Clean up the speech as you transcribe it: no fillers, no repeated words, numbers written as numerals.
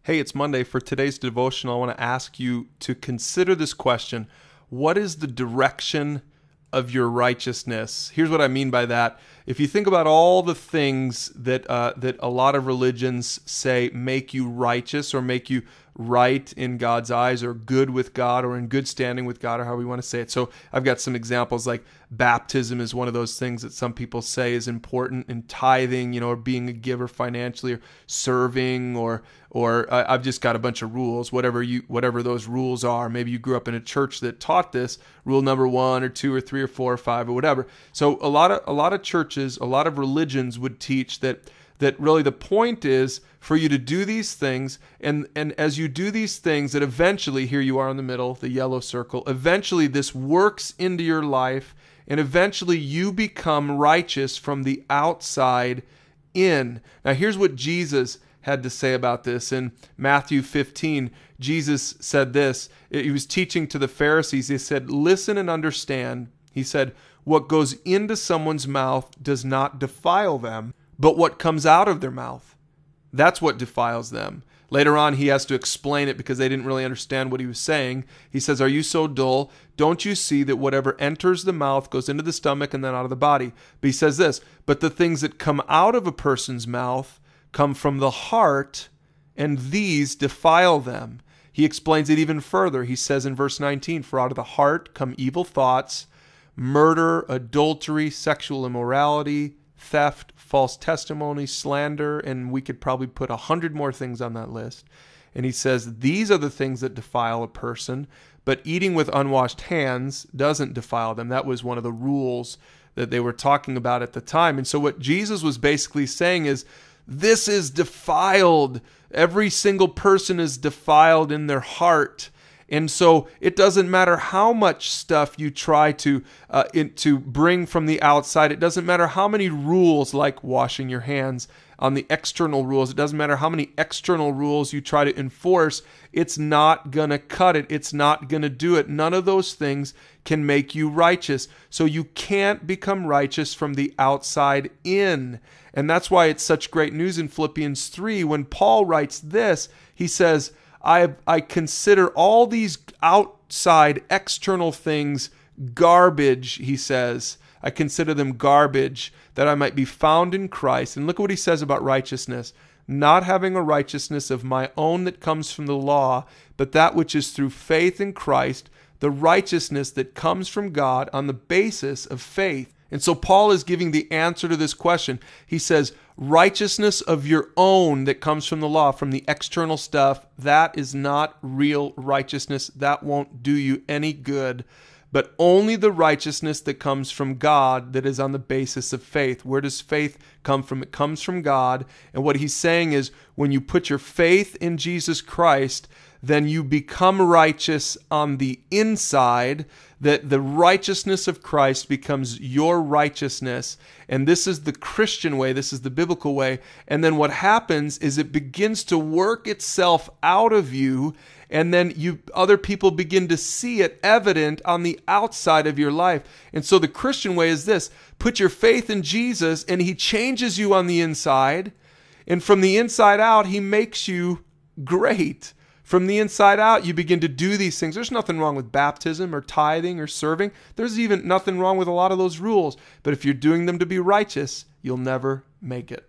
Hey, it's Monday. For today's devotional, I want to ask you to consider this question. What is the direction of your righteousness? Here's what I mean by that. If you think about all the things that a lot of religions say make you righteous or make you right in God's eyes or good with God or in good standing with God or however you want to say it. So I've got some examples like baptism is one of those things that some people say is important, and tithing, or being a giver financially, or serving, or I've just got a bunch of rules, whatever those rules are. Maybe you grew up in a church that taught this, rule number 1 or 2 or 3 or 4 or 5 or whatever. So a lot of churches, a lot of religions would teach that really the point is for you to do these things, and as you do these things, that eventually, here you are in the middle, the yellow circle, eventually this works into your life, and eventually you become righteous from the outside in. Now here's what Jesus had to say about this. In Matthew 15, Jesus said this. He was teaching to the Pharisees. He said, "Listen and understand." He said, "What goes into someone's mouth does not defile them, but what comes out of their mouth, that's what defiles them." Later on, he has to explain it because they didn't really understand what he was saying. He says, "Are you so dull? Don't you see that whatever enters the mouth goes into the stomach and then out of the body?" But he says this, "But the things that come out of a person's mouth come from the heart, and these defile them." He explains it even further. He says in verse 19, "For out of the heart come evil thoughts, murder, adultery, sexual immorality, theft, false testimony, slander," and we could probably put 100 more things on that list. And he says, these are the things that defile a person, but eating with unwashed hands doesn't defile them. That was one of the rules that they were talking about at the time. And so what Jesus was basically saying is, this is defiled. Every single person is defiled in their heart. And so it doesn't matter how much stuff you try to bring from the outside. It doesn't matter how many rules, like washing your hands on the external rules. It doesn't matter how many external rules you try to enforce. It's not going to cut it. It's not going to do it. None of those things can make you righteous. So you can't become righteous from the outside in. And that's why it's such great news in Philippians 3. When Paul writes this, he says, I consider all these outside external things garbage, he says. I consider them garbage, that I might be found in Christ. And look at what he says about righteousness. "Not having a righteousness of my own that comes from the law, but that which is through faith in Christ, the righteousness that comes from God on the basis of faith." And so Paul is giving the answer to this question. He says, righteousness of your own that comes from the law, from the external stuff, that is not real righteousness. That won't do you any good. But only the righteousness that comes from God, that is on the basis of faith. Where does faith come from? It comes from God. And what he's saying is, when you put your faith in Jesus Christ, then you become righteous on the inside, that the righteousness of Christ becomes your righteousness. And this is the Christian way. This is the biblical way. And then what happens is it begins to work itself out of you, and then other people begin to see it evident on the outside of your life. And so the Christian way is this: put your faith in Jesus, and he changes you on the inside. And from the inside out, he makes you great. From the inside out, you begin to do these things. There's nothing wrong with baptism or tithing or serving. There's even nothing wrong with a lot of those rules. But if you're doing them to be righteous, you'll never make it.